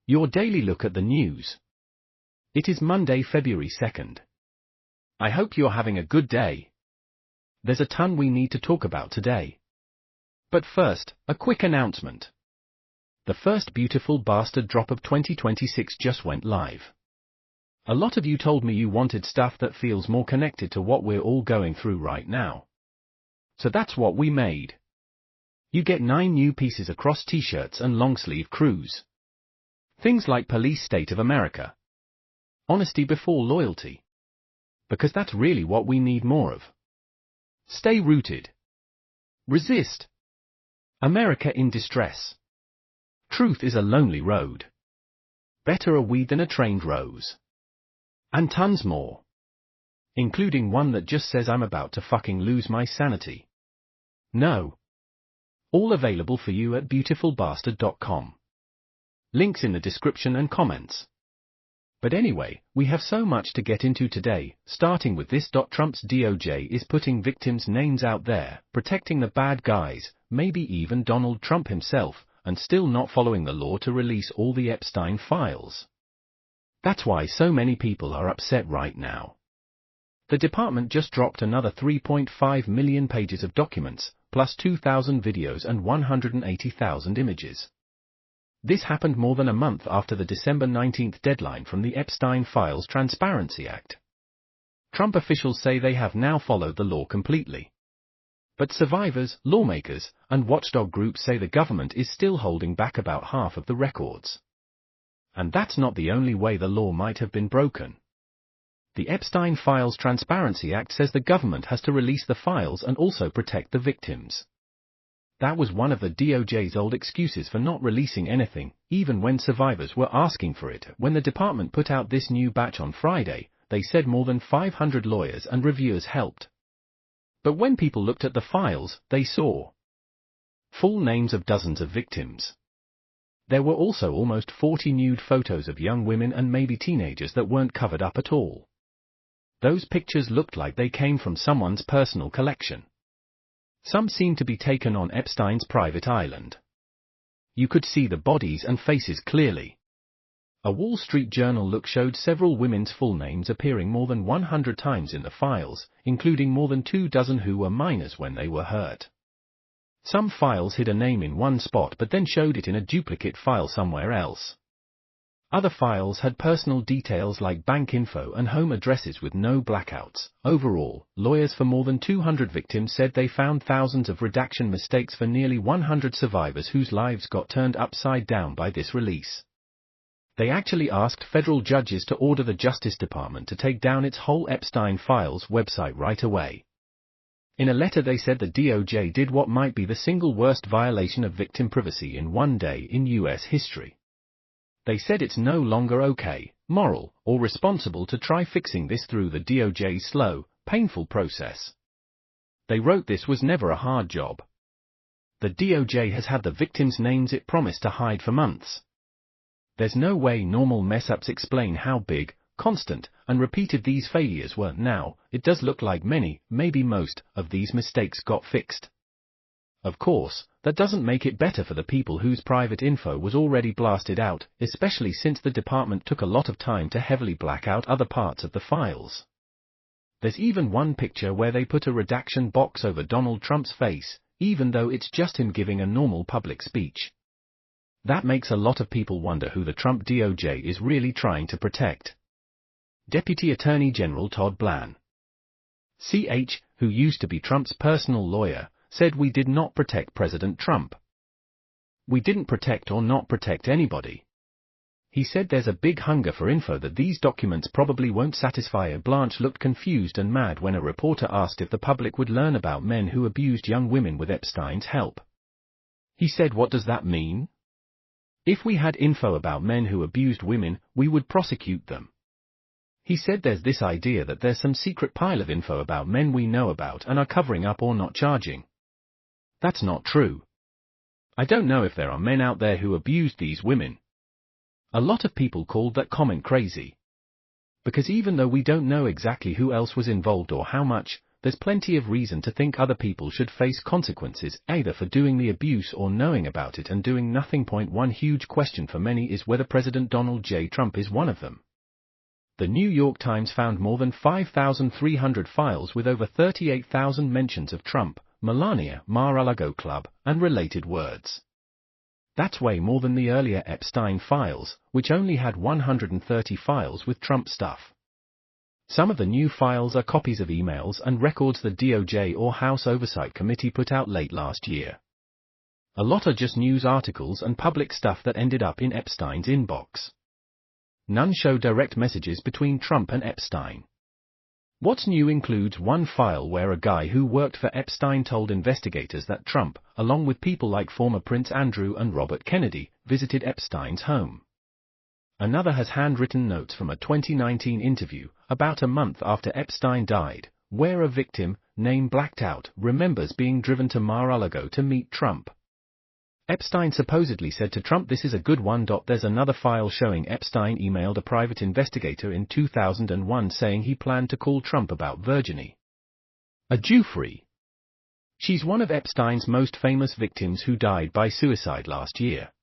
Your daily look at the news. It is Monday, February 2nd. I hope you're having a good day. There's a ton we need to talk about today. But first, a quick announcement. The first Beautiful Bastard drop of 2026 just went live. A lot of you told me you wanted stuff that feels more connected to what we're all going through right now. So that's what we made. You get 9 new pieces across t-shirts and long-sleeve crews. Things like Police State of America. Honesty before loyalty. Because that's really what we need more of. Stay rooted. Resist. America in distress. Truth is a lonely road. Better a weed than a trained rose. And tons more. Including one that just says I'm about to fucking lose my sanity. No. All available for you at beautifulbastard.com. Links in the description and comments. But anyway, we have so much to get into today, starting with this. Trump's DOJ is putting victims' names out there, protecting the bad guys, maybe even Donald Trump himself, and still not following the law to release all the Epstein files. That's why so many people are upset right now. The department just dropped another 3.5 million pages of documents, plus 2,000 videos and 180,000 images. This happened more than a month after the December 19th deadline from the Epstein Files Transparency Act. Trump officials say they have now followed the law completely. But survivors, lawmakers, and watchdog groups say the government is still holding back about half of the records. And that's not the only way the law might have been broken. The Epstein Files Transparency Act says the government has to release the files and also protect the victims. That was one of the DOJ's old excuses for not releasing anything, even when survivors were asking for it. When the department put out this new batch on Friday, they said more than 500 lawyers and reviewers helped. But when people looked at the files, they saw full names of dozens of victims. There were also almost 40 nude photos of young women and maybe teenagers that weren't covered up at all. Those pictures looked like they came from someone's personal collection. Some seemed to be taken on Epstein's private island. You could see the bodies and faces clearly. A Wall Street Journal look showed several women's full names appearing more than 100 times in the files, including more than 24 who were minors when they were hurt. Some files hid a name in one spot but then showed it in a duplicate file somewhere else. Other files had personal details like bank info and home addresses with no blackouts. Overall, lawyers for more than 200 victims said they found thousands of redaction mistakes for nearly 100 survivors whose lives got turned upside down by this release. They actually asked federal judges to order the Justice Department to take down its whole Epstein Files website right away. In a letter they said the DOJ did what might be the single worst violation of victim privacy in one day in U.S. history. They said it's no longer okay, moral, or responsible to try fixing this through the DOJ's slow, painful process. They wrote this was never a hard job. The DOJ has had the victims' names it promised to hide for months. There's no way normal mess-ups explain how big, constant, and repeated these failures were. Now, it does look like many, maybe most, of these mistakes got fixed. Of course, that doesn't make it better for the people whose private info was already blasted out, especially since the department took a lot of time to heavily black out other parts of the files. There's even one picture where they put a redaction box over Donald Trump's face, even though it's just him giving a normal public speech. That makes a lot of people wonder who the Trump DOJ is really trying to protect. Deputy Attorney General Todd Blanche, CH, who used to be Trump's personal lawyer, said we did not protect President Trump. We didn't protect or not protect anybody. He said there's a big hunger for info that these documents probably won't satisfy. Blanche looked confused and mad when a reporter asked if the public would learn about men who abused young women with Epstein's help. He said, what does that mean? If we had info about men who abused women, we would prosecute them. He said there's this idea that there's some secret pile of info about men we know about and are covering up or not charging. That's not true. I don't know if there are men out there who abused these women. A lot of people called that comment crazy. Because even though we don't know exactly who else was involved or how much, there's plenty of reason to think other people should face consequences either for doing the abuse or knowing about it and doing nothing. One huge question for many is whether President Donald J. Trump is one of them. The New York Times found more than 5,300 files with over 38,000 mentions of Trump, Melania, Mar-a-Lago Club, and related words. That's way more than the earlier Epstein files, which only had 130 files with Trump stuff. Some of the new files are copies of emails and records the DOJ or House Oversight Committee put out late last year. A lot are just news articles and public stuff that ended up in Epstein's inbox. None show direct messages between Trump and Epstein. What's new includes one file where a guy who worked for Epstein told investigators that Trump, along with people like former Prince Andrew and Robert Kennedy, visited Epstein's home. Another has handwritten notes from a 2019 interview, about a month after Epstein died, where a victim, name blacked out, remembers being driven to Mar-a-Lago to meet Trump. Epstein supposedly said to Trump, "This is a good one." There's another file showing Epstein emailed a private investigator in 2001 saying he planned to call Trump about Virginie, a Giuffre. She's one of Epstein's most famous victims who died by suicide last year.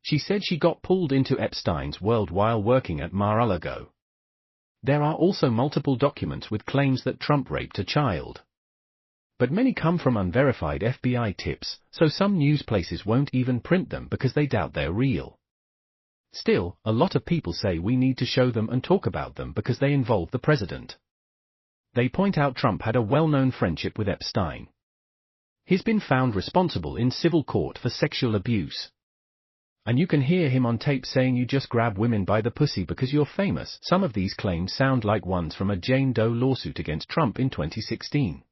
She said she got pulled into Epstein's world while working at Mar-a-Lago. There are also multiple documents with claims that Trump raped a child. But many come from unverified FBI tips, so some news places won't even print them because they doubt they're real. Still, a lot of people say we need to show them and talk about them because they involve the president. They point out Trump had a well-known friendship with Epstein. He's been found responsible in civil court for sexual abuse. And you can hear him on tape saying you just grab women by the pussy because you're famous. Some of these claims sound like ones from a Jane Doe lawsuit against Trump in 2016.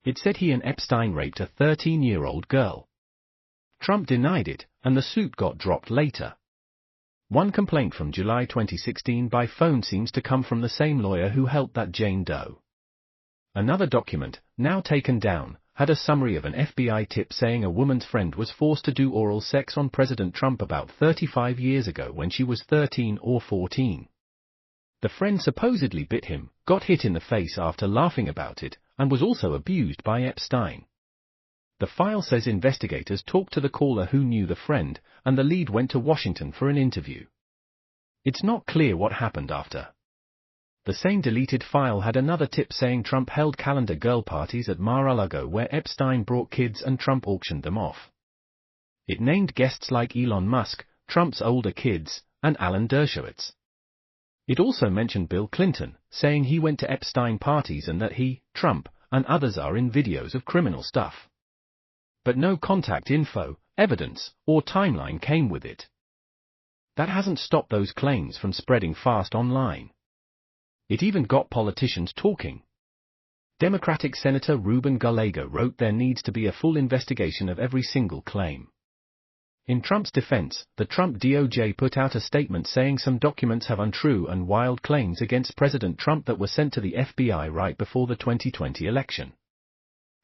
It said he and Epstein raped a 13-year-old girl. Trump denied it, and the suit got dropped later. One complaint from July 2016 by phone seems to come from the same lawyer who helped that Jane Doe. Another document, now taken down, had a summary of an FBI tip saying a woman's friend was forced to do oral sex on President Trump about 35 years ago when she was 13 or 14. The friend supposedly bit him, got hit in the face after laughing about it, and was also abused by Epstein. The file says investigators talked to the caller who knew the friend, and the lead went to Washington for an interview. It's not clear what happened after. The same deleted file had another tip saying Trump held calendar girl parties at Mar-a-Lago where Epstein brought kids and Trump auctioned them off. It named guests like Elon Musk, Trump's older kids, and Alan Dershowitz. It also mentioned Bill Clinton, saying he went to Epstein parties and that he, Trump, and others are in videos of criminal stuff. But no contact info, evidence, or timeline came with it. That hasn't stopped those claims from spreading fast online. It even got politicians talking. Democratic Senator Ruben Gallego wrote there needs to be a full investigation of every single claim. In Trump's defense, the Trump DOJ put out a statement saying some documents have untrue and wild claims against President Trump that were sent to the FBI right before the 2020 election.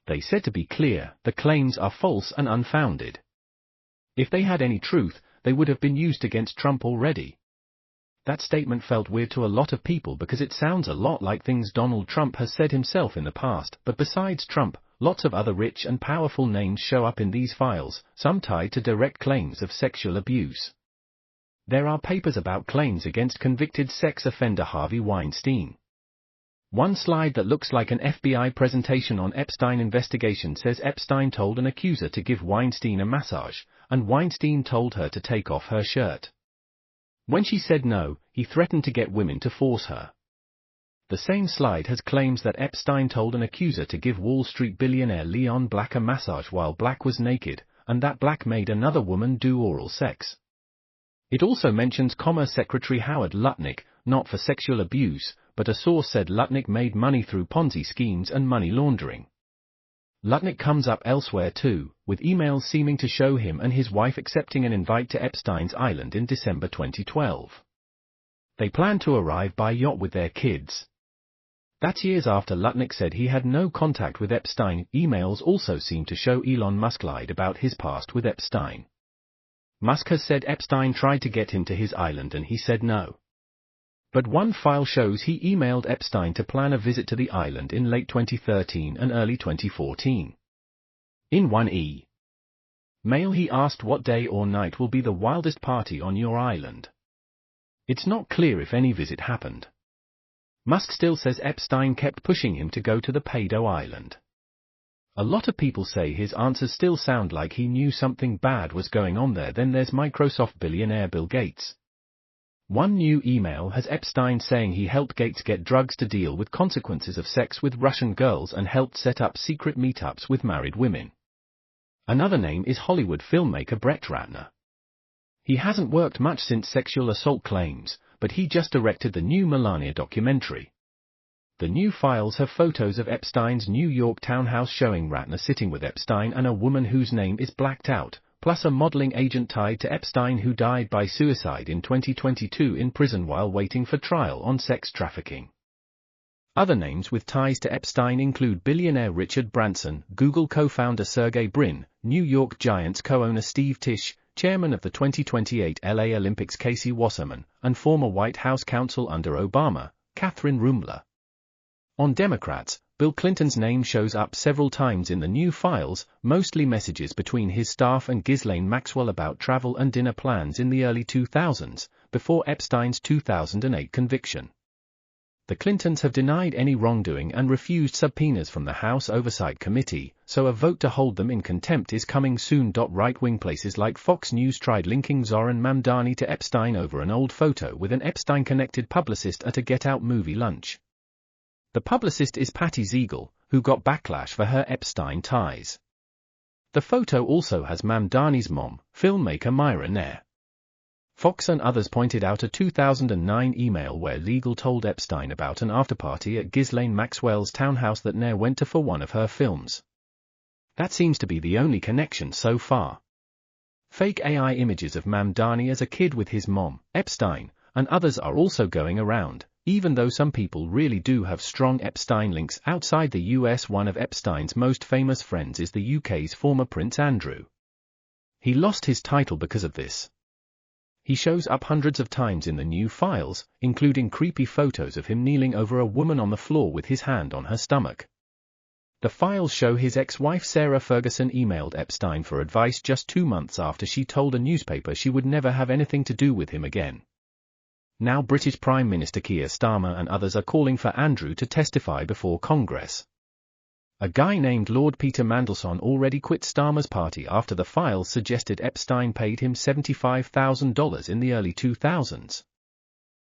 They said to be clear, the claims are false and unfounded. If they had any truth, they would have been used against Trump already. That statement felt weird to a lot of people because it sounds a lot like things Donald Trump has said himself in the past, but besides Trump, lots of other rich and powerful names show up in these files, some tied to direct claims of sexual abuse. There are papers about claims against convicted sex offender Harvey Weinstein. One slide that looks like an FBI presentation on Epstein investigation says Epstein told an accuser to give Weinstein a massage, and Weinstein told her to take off her shirt. When she said no, he threatened to get women to force her. The same slide has claims that Epstein told an accuser to give Wall Street billionaire Leon Black a massage while Black was naked, and that Black made another woman do oral sex. It also mentions Commerce Secretary Howard Lutnick, not for sexual abuse, but a source said Lutnick made money through Ponzi schemes and money laundering. Lutnick comes up elsewhere too, with emails seeming to show him and his wife accepting an invite to Epstein's Island in December 2012. They planned to arrive by yacht with their kids. That's years after Lutnick said he had no contact with Epstein. Emails also seem to show Elon Musk lied about his past with Epstein. Musk has said Epstein tried to get him to his island and he said no. But one file shows he emailed Epstein to plan a visit to the island in late 2013 and early 2014. In one mail he asked what day or night will be the wildest party on your island. It's not clear if any visit happened. Musk still says Epstein kept pushing him to go to the pedo island. A lot of people say his answers still sound like he knew something bad was going on there. Then there's Microsoft billionaire Bill Gates. One new email has Epstein saying he helped Gates get drugs to deal with consequences of sex with Russian girls and helped set up secret meetups with married women. Another name is Hollywood filmmaker Brett Ratner. He hasn't worked much since sexual assault claims, but he just directed the new Melania documentary. The new files have photos of Epstein's New York townhouse showing Ratner sitting with Epstein and a woman whose name is blacked out, plus a modeling agent tied to Epstein who died by suicide in 2022 in prison while waiting for trial on sex trafficking. Other names with ties to Epstein include billionaire Richard Branson, Google co-founder Sergey Brin, New York Giants co-owner Steve Tisch, chairman of the 2028 LA Olympics Casey Wasserman, and former White House counsel under Obama, Catherine Rumler. On Democrats, Bill Clinton's name shows up several times in the new files, mostly messages between his staff and Ghislaine Maxwell about travel and dinner plans in the early 2000s, before Epstein's 2008 conviction. The Clintons have denied any wrongdoing and refused subpoenas from the House Oversight Committee, so a vote to hold them in contempt is coming soon. Right-wing places like Fox News tried linking Zoran Mamdani to Epstein over an old photo with an Epstein-connected publicist at a Get Out movie lunch. The publicist is Patty Siegel, who got backlash for her Epstein ties. The photo also has Mamdani's mom, filmmaker Myra Nair. Fox and others pointed out a 2009 email where Siegel told Epstein about an afterparty at Ghislaine Maxwell's townhouse that Nair went to for one of her films. That seems to be the only connection so far. Fake AI images of Mamdani as a kid with his mom, Epstein, and others are also going around, even though some people really do have strong Epstein links outside the US. One of Epstein's most famous friends is the UK's former Prince Andrew. He lost his title because of this. He shows up hundreds of times in the new files, including creepy photos of him kneeling over a woman on the floor with his hand on her stomach. The files show his ex-wife Sarah Ferguson emailed Epstein for advice just 2 months after she told a newspaper she would never have anything to do with him again. Now British Prime Minister Keir Starmer and others are calling for Andrew to testify before Congress. A guy named Lord Peter Mandelson already quit Starmer's party after the files suggested Epstein paid him $75,000 in the early 2000s.